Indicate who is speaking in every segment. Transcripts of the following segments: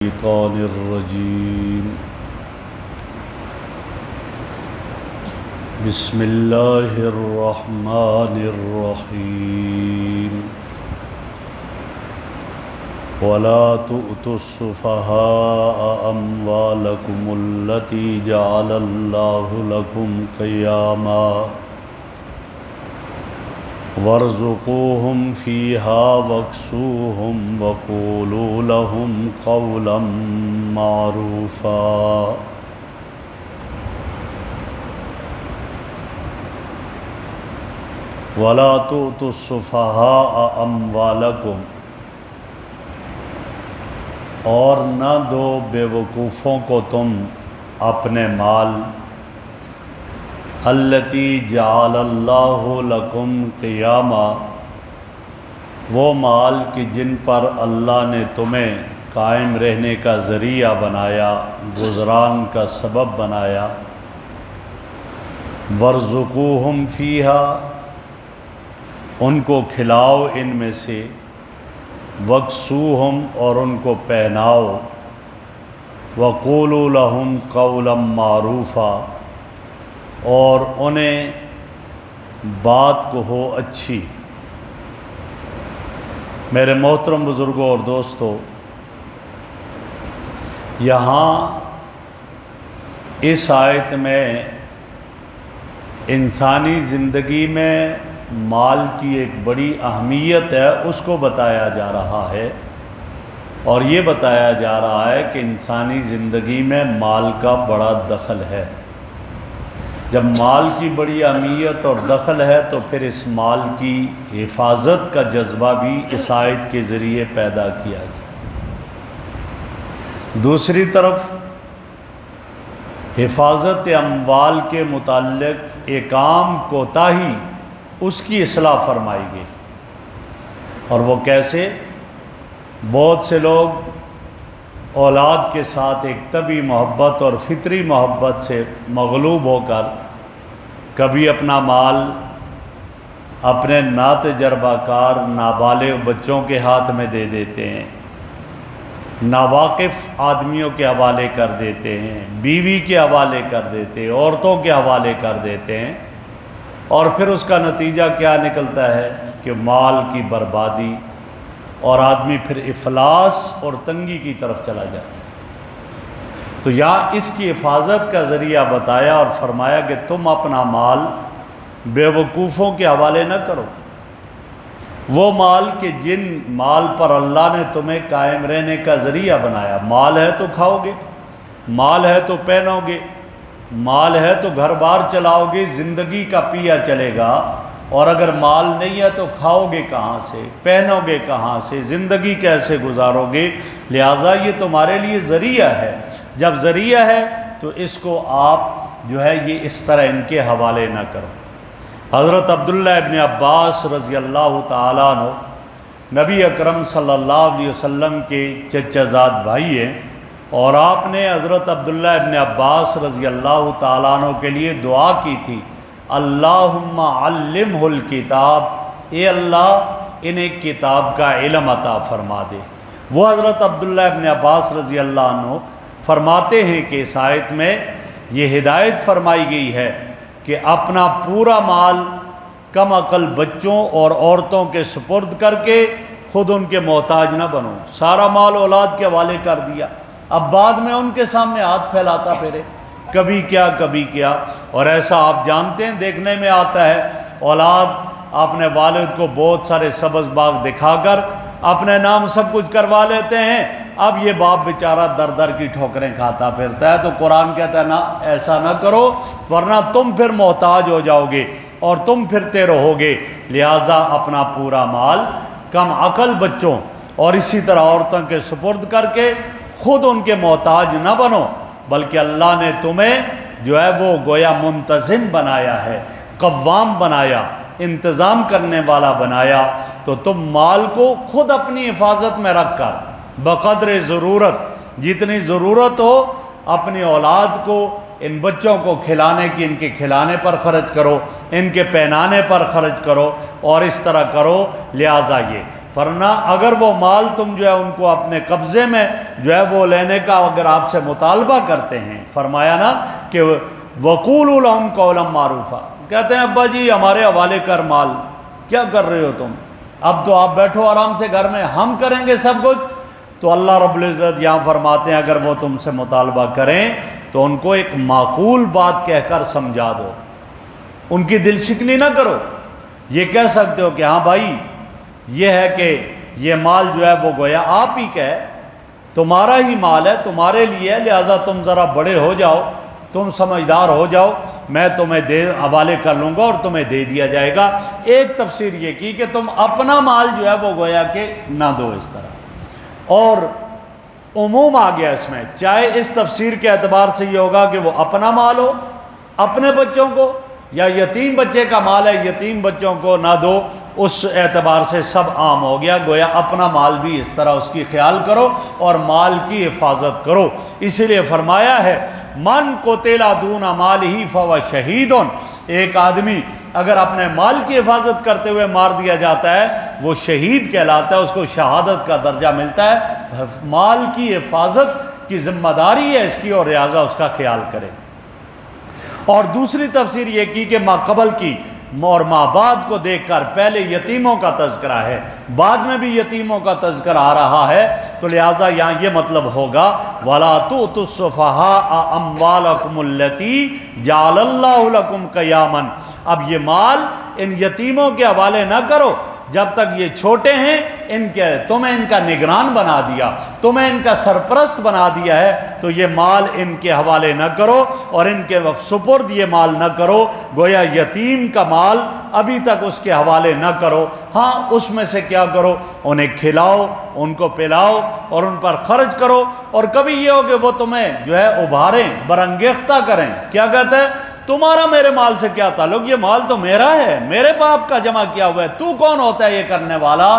Speaker 1: الشيطان الرجيم بسم الله الرحمن الرحيم ولا تؤتوا السفهاء أموالكم التي جعل الله لكم قياما وارزقوهم فيها واكسوهم وقولوا لهم قولا معروفا ولا تؤتوا السفهاء أموالكم اور نہ دو بے وقوفوں کو تم اپنے مال التی جعل اللہ لکم قیاما وہ مال کہ جن پر اللہ نے تمہیں قائم رہنے کا ذریعہ بنایا، گزران کا سبب بنایا۔ وارزقوہم فیہا ان کو کھلاؤ ان میں سے، وکسوہم اور ان کو پہناؤ، وقولوا لہم قولا معروفا اور انہیں بات کہو اچھی۔ میرے محترم بزرگوں اور دوستو، یہاں اس آیت میں انسانی زندگی میں مال کی ایک بڑی اہمیت ہے، اس کو بتایا جا رہا ہے، اور یہ بتایا جا رہا ہے کہ انسانی زندگی میں مال کا بڑا دخل ہے۔ جب مال کی بڑی اہمیت اور دخل ہے تو پھر اس مال کی حفاظت کا جذبہ بھی اس آیت کے ذریعے پیدا کیا گیا۔ دوسری طرف حفاظت اموال کے متعلق ایک عام کوتاہی، اس کی اصلاح فرمائی گئی، اور وہ کیسے؟ بہت سے لوگ اولاد کے ساتھ ایک طبعی محبت اور فطری محبت سے مغلوب ہو کر کبھی اپنا مال اپنے ناتجربہ کار نابالغ بچوں کے ہاتھ میں دے دیتے ہیں، ناواقف آدمیوں کے حوالے کر دیتے ہیں، بیوی کے حوالے کر دیتے ہیں، عورتوں کے حوالے کر دیتے ہیں، اور پھر اس کا نتیجہ کیا نکلتا ہے کہ مال کی بربادی، اور آدمی پھر افلاس اور تنگی کی طرف چلا جاتا ہے۔ تو یہاں اس کی حفاظت کا ذریعہ بتایا اور فرمایا کہ تم اپنا مال بے وقوفوں کے حوالے نہ کرو، وہ مال کہ جن مال پر اللہ نے تمہیں قائم رہنے کا ذریعہ بنایا۔ مال ہے تو کھاؤ گے، مال ہے تو پہنو گے، مال ہے تو گھر بار چلاؤ گے، زندگی کا پیا چلے گا، اور اگر مال نہیں ہے تو کھاؤ گے کہاں سے، پہنو گے کہاں سے، زندگی کیسے گزارو گے؟ لہٰذا یہ تمہارے لیے ذریعہ ہے۔ جب ذریعہ ہے تو اس کو آپ جو ہے یہ اس طرح ان کے حوالے نہ کرو۔ حضرت عبداللہ ابن عباس رضی اللہ تعالیٰ عنہ نبی اکرم صلی اللہ علیہ وسلم کے چچا زاد بھائی ہیں، اور آپ نے حضرت عبداللہ ابن عباس رضی اللہ تعالیٰ عنہ کے لیے دعا کی تھی، اللہم علمہ الکتاب، اے اللہ انہیں کتاب کا علم عطا فرما دے۔ وہ حضرت عبداللہ ابن عباس رضی اللہ عنہ فرماتے ہیں کہ اس آیت میں یہ ہدایت فرمائی گئی ہے کہ اپنا پورا مال کم عقل بچوں اور عورتوں کے سپرد کر کے خود ان کے محتاج نہ بنو۔ سارا مال اولاد کے حوالے کر دیا، اب بعد میں ان کے سامنے ہاتھ پھیلاتا پھرے، کبھی کیا، اور ایسا آپ جانتے ہیں، دیکھنے میں آتا ہے اولاد اپنے والد کو بہت سارے سبز باغ دکھا کر اپنے نام سب کچھ کروا لیتے ہیں، اب یہ باپ بیچارہ در در کی ٹھوکریں کھاتا پھرتا ہے۔ تو قرآن کہتا ہے نا، ایسا نہ کرو ورنہ تم پھر محتاج ہو جاؤ گے اور تم پھرتے رہو گے۔ لہٰذا اپنا پورا مال کم عقل بچوں اور اسی طرح عورتوں کے سپرد کر کے خود ان کے محتاج نہ بنو، بلکہ اللہ نے تمہیں جو ہے وہ گویا منتظم بنایا ہے، قوام بنایا، انتظام کرنے والا بنایا، تو تم مال کو خود اپنی حفاظت میں رکھ کر بقدر ضرورت، جتنی ضرورت ہو اپنی اولاد کو ان بچوں کو کھلانے کی، ان کے کھلانے پر خرچ کرو، ان کے پہنانے پر خرچ کرو، اور اس طرح کرو۔ لہٰذا یہ ورنہ اگر وہ مال تم جو ہے ان کو اپنے قبضے میں جو ہے وہ لینے کا اگر آپ سے مطالبہ کرتے ہیں، فرمایا نا کہ وَقُولُوا لَهُمْ قَوْلًا مَعْرُوفًا، کہتے ہیں ابا جی ہمارے حوالے کر مال، کیا کر رہے ہو تم، اب تو آپ بیٹھو آرام سے گھر میں، ہم کریں گے سب کچھ۔ تو اللہ رب العزت یہاں فرماتے ہیں اگر وہ تم سے مطالبہ کریں تو ان کو ایک معقول بات کہہ کر سمجھا دو، ان کی دل شکنی نہ کرو۔ یہ کہہ سکتے ہو کہ ہاں بھائی یہ ہے کہ یہ مال جو ہے وہ گویا آپ ہی کا ہے، تمہارا ہی مال ہے، تمہارے لیے ہے، لہٰذا تم ذرا بڑے ہو جاؤ، تم سمجھدار ہو جاؤ، میں تمہیں حوالے کر لوں گا اور تمہیں دے دیا جائے گا۔ ایک تفسیر یہ کی کہ تم اپنا مال جو ہے وہ گویا کہ نہ دو اس طرح، اور عموم آ گیا اس میں، چاہے اس تفسیر کے اعتبار سے یہ ہوگا کہ وہ اپنا مال ہو اپنے بچوں کو، یا یتیم بچے کا مال ہے یتیم بچوں کو نہ دو، اس اعتبار سے سب عام ہو گیا، گویا اپنا مال بھی اس طرح اس کی خیال کرو اور مال کی حفاظت کرو۔ اسی لیے فرمایا ہے من قتل دون مالہ فہو شہید، ایک آدمی اگر اپنے مال کی حفاظت کرتے ہوئے مار دیا جاتا ہے وہ شہید کہلاتا ہے، اس کو شہادت کا درجہ ملتا ہے۔ مال کی حفاظت کی ذمہ داری ہے اس کی، اور لہٰذا اس کا خیال کرے۔ اور دوسری تفسیر یہ کی کہ ما قبل کی اور ما بعد کو دیکھ کر پہلے یتیموں کا تذکرہ ہے، بعد میں بھی یتیموں کا تذکرہ آ رہا ہے، تو لہٰذا یہاں یہ مطلب ہوگا وَلَا تُؤْتُوا السُّفَهَاءَ أَمْوَالَكُمُ الَّتِي جَعَلَ اللَّهُ لَكُمْ قِيَامًا، اب یہ مال ان یتیموں کے حوالے نہ کرو جب تک یہ چھوٹے ہیں، تمہیں ان کا نگران بنا دیا، تمہیں ان کا سرپرست بنا دیا ہے، تو یہ مال ان کے حوالے نہ کرو اور ان کے سپرد یہ مال نہ کرو، گویا یتیم کا مال ابھی تک اس کے حوالے نہ کرو۔ ہاں اس میں سے کیا کرو، انہیں کھلاؤ، ان کو پلاؤ اور ان پر خرچ کرو، اور کبھی یہ ہو کہ وہ تمہیں جو ہے ابھاریں، برانگیختہ کریں، کیا کہتے ہیں تمہارا میرے مال سے کیا تعلق، یہ مال تو میرا ہے، میرے باپ کا جمع کیا ہوا ہے، تو کون ہوتا ہے یہ کرنے والا،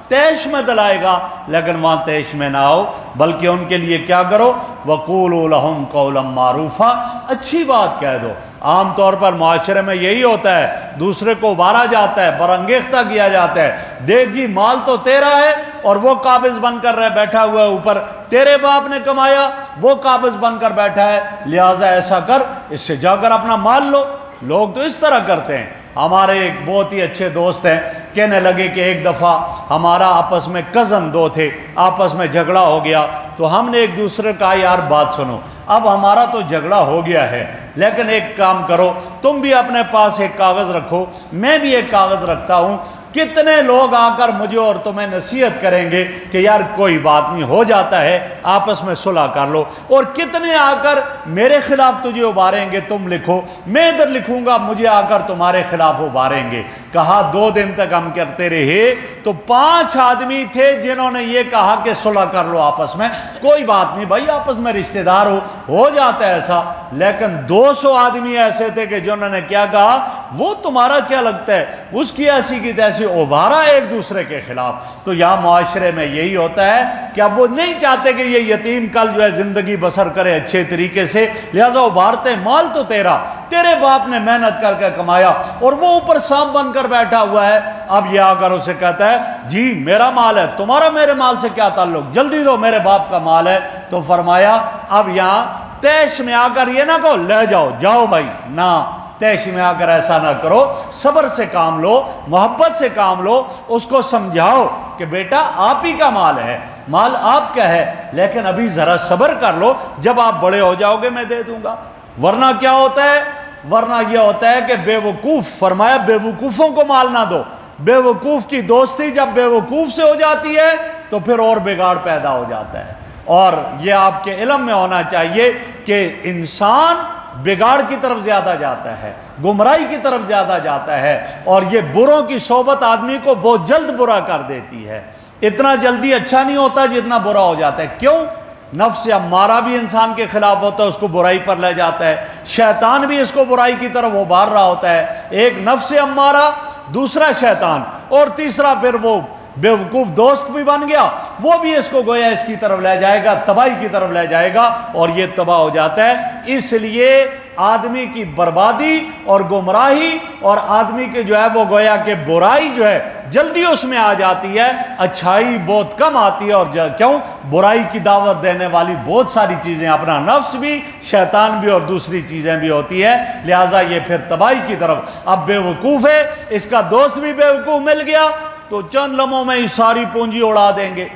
Speaker 1: تیش میں دلائے گا، لیکن وہاں تیش میں نہ آؤ، بلکہ ان کے لیے کیا کرو وَقُولُوا لَهُمْ قَوْلًا مَعْرُوفًا، اچھی بات کہہ دو۔ عام طور پر معاشرے میں یہی ہوتا ہے، دوسرے کو ابھارا جاتا ہے، برانگیختہ کیا جاتا ہے، دیکھ جی مال تو تیرا ہے اور وہ قابض بن کر بیٹھا ہوا ہے اوپر، تیرے باپ نے کمایا وہ قابض بن کر بیٹھا ہے، لہٰذا ایسا کر اس سے جا کر اپنا مال لو۔ لوگ تو اس طرح کرتے ہیں۔ ہمارے ایک بہت ہی اچھے دوست ہیں، کہنے لگے کہ ایک دفعہ ہمارا آپس میں کزن دو تھے، آپس میں جھگڑا ہو گیا، تو ہم نے ایک دوسرے کا یار بات سنو، اب ہمارا تو جھگڑا ہو گیا ہے، لیکن ایک کام کرو، تم بھی اپنے پاس ایک کاغذ رکھو، میں بھی ایک کاغذ رکھتا ہوں، کتنے لوگ آ کر مجھے اور تمہیں نصیحت کریں گے کہ یار کوئی بات نہیں، ہو جاتا ہے، آپس میں صلح کر لو، اور کتنے آ کر میرے خلاف تجھے ابھاریں گے، تم لکھو، میں ادھر لکھوں گا، مجھے آ کر تمہارے خلاف ابھاریں گے۔ کہا 2 دن تک ہم کرتے رہے، تو 5 آدمی تھے جنہوں نے یہ کہا کہ صلح کر لو آپس میں، کوئی بات نہیں بھائی، آپس میں رشتہ دار ہو جاتا ہے ایسا، لیکن 200 آدمی ایسے تھے کہ جنہوں نے کیا کہا، وہ تمہارا کیا لگتا ہے، اس کی ایسی کی تیسی ابھارا ایک دوسرے کے خلاف۔ تو یہاں معاشرے میں یہی ہوتا ہے کہ اب وہ نہیں چاہتے کہ یہ یتیم کل جو ہے زندگی بسر کرے اچھے طریقے سے، لہذا ابھارتے، مال تو تیرے باپ نے محنت کر کے کمایا اور وہ اوپر سانپ بن کر بیٹھا ہوا ہے، اب یہ آ کر اسے کہتا ہے جی میرا مال ہے، تمہارا میرے مال سے کیا تعلق، جلدی دو، میرے باپ کا مال ہے۔ تو فرمایا اب یہاں تیش میں آ کر یہ نہ کہو لے جاؤ بھائی، نہ، تیش میں آ کر ایسا نہ کرو، صبر سے کام لو، محبت سے کام لو، اس کو سمجھاؤ کہ بیٹا آپ ہی کا مال ہے، مال آپ کا ہے، لیکن ابھی ذرا صبر کر لو، جب آپ بڑے ہو جاؤ گے میں دے دوں گا۔ ورنہ کیا ہوتا ہے، ورنہ یہ ہوتا ہے کہ بے وقوف، فرمایا بے وقوفوں کو مال نہ دو، بے وقوف کی دوستی جب بے وقوف سے ہو جاتی ہے تو پھر اور بگاڑ پیدا ہو جاتا ہے۔ اور یہ آپ کے علم میں ہونا چاہیے کہ انسان بگاڑ کی طرف زیادہ جاتا ہے، گمراہی کی طرف زیادہ جاتا ہے، اور یہ بروں کی صحبت آدمی کو بہت جلد برا کر دیتی ہے، اتنا جلدی اچھا نہیں ہوتا جتنا برا ہو جاتا ہے۔ کیوں؟ نفس امارہ بھی انسان کے خلاف ہوتا ہے، اس کو برائی پر لے جاتا ہے، شیطان بھی اس کو برائی کی طرف ابھار رہا ہوتا ہے، ایک نفس امارہ، دوسرا شیطان، اور تیسرا پھر وہ بے وقوف دوست بھی بن گیا، وہ بھی اس کو گویا اس کی طرف لے جائے گا، تباہی کی طرف لے جائے گا، اور یہ تباہ ہو جاتا ہے۔ اس لیے آدمی کی بربادی اور گمراہی اور آدمی کے جو ہے وہ گویا کہ برائی جو ہے جلدی اس میں آ جاتی ہے، اچھائی بہت کم آتی ہے، اور کیوں؟ برائی کی دعوت دینے والی بہت ساری چیزیں، اپنا نفس بھی، شیطان بھی، اور دوسری چیزیں بھی ہوتی ہے، لہٰذا یہ پھر تباہی کی طرف۔ اب بے وقوف ہے، اس کا دوست بھی بے وقوف مل گیا تو چند لمحوں میں ہی ساری پونجی اڑا دیں گے،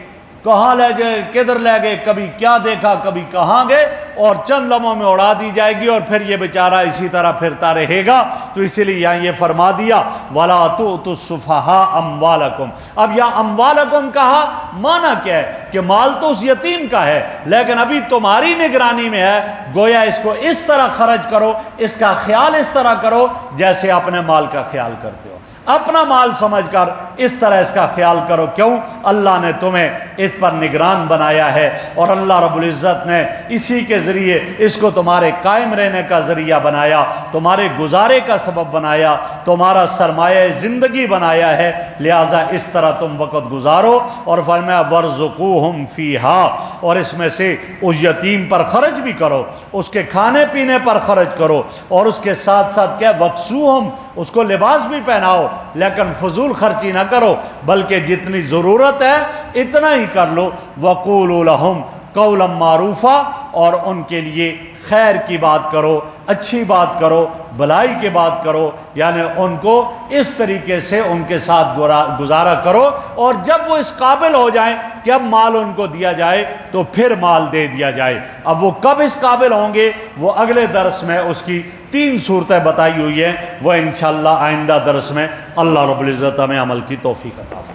Speaker 1: کہاں لے گئے، کدھر لے گئے، کبھی کیا دیکھا، کبھی کہاں گئے، اور چند لمحوں میں اڑا دی جائے گی، اور پھر یہ بیچارہ اسی طرح پھرتا رہے گا۔ تو اسی لیے یہاں یہ فرما دیا وَلَا تُؤْتُوا السُّفَهَاءَ أَمْوَالَكُمْ۔ اب یہاں اموالکم کہا، معنی کیا ہے کہ مال تو اس یتیم کا ہے، لیکن ابھی تمہاری نگرانی میں ہے، گویا اس کو اس طرح خرچ کرو، اس کا خیال اس طرح کرو جیسے اپنے مال کا خیال کرتے ہو، اپنا مال سمجھ کر اس طرح اس کا خیال کرو۔ کیوں؟ اللہ نے تمہیں اس پر نگران بنایا ہے، اور اللہ رب العزت نے اسی کے ذریعے اس کو تمہارے قائم رہنے کا ذریعہ بنایا، تمہارے گزارے کا سبب بنایا، تمہارا سرمایہ زندگی بنایا ہے، لہذا اس طرح تم وقت گزارو۔ اور فرمایا وَارْزُقُوهُمْ فِيهَا، اور اس میں سے اس یتیم پر خرچ بھی کرو، اس کے کھانے پینے پر خرچ کرو، اور اس کے ساتھ ساتھ کیا وَاکْسُوهُمْ، اس کو لباس بھی پہناؤ، لیکن فضول خرچی نہ کرو، بلکہ جتنی ضرورت ہے اتنا ہی کر لو۔ وَقُولُوا لَهُمْ قَوْلًا مَعْرُوفًا، اور ان کے لیے خیر کی بات کرو، اچھی بات کرو، بھلائی کی بات کرو، یعنی ان کو اس طریقے سے ان کے ساتھ گزارا کرو، اور جب وہ اس قابل ہو جائیں کہ اب مال ان کو دیا جائے تو پھر مال دے دیا جائے۔ اب وہ کب اس قابل ہوں گے، وہ اگلے درس میں اس کی 3 صورتیں بتائی ہوئی ہیں، وہ انشاءاللہ آئندہ درس میں اللہ رب العزت ہمیں عمل کی توفیق عطا فرمائے۔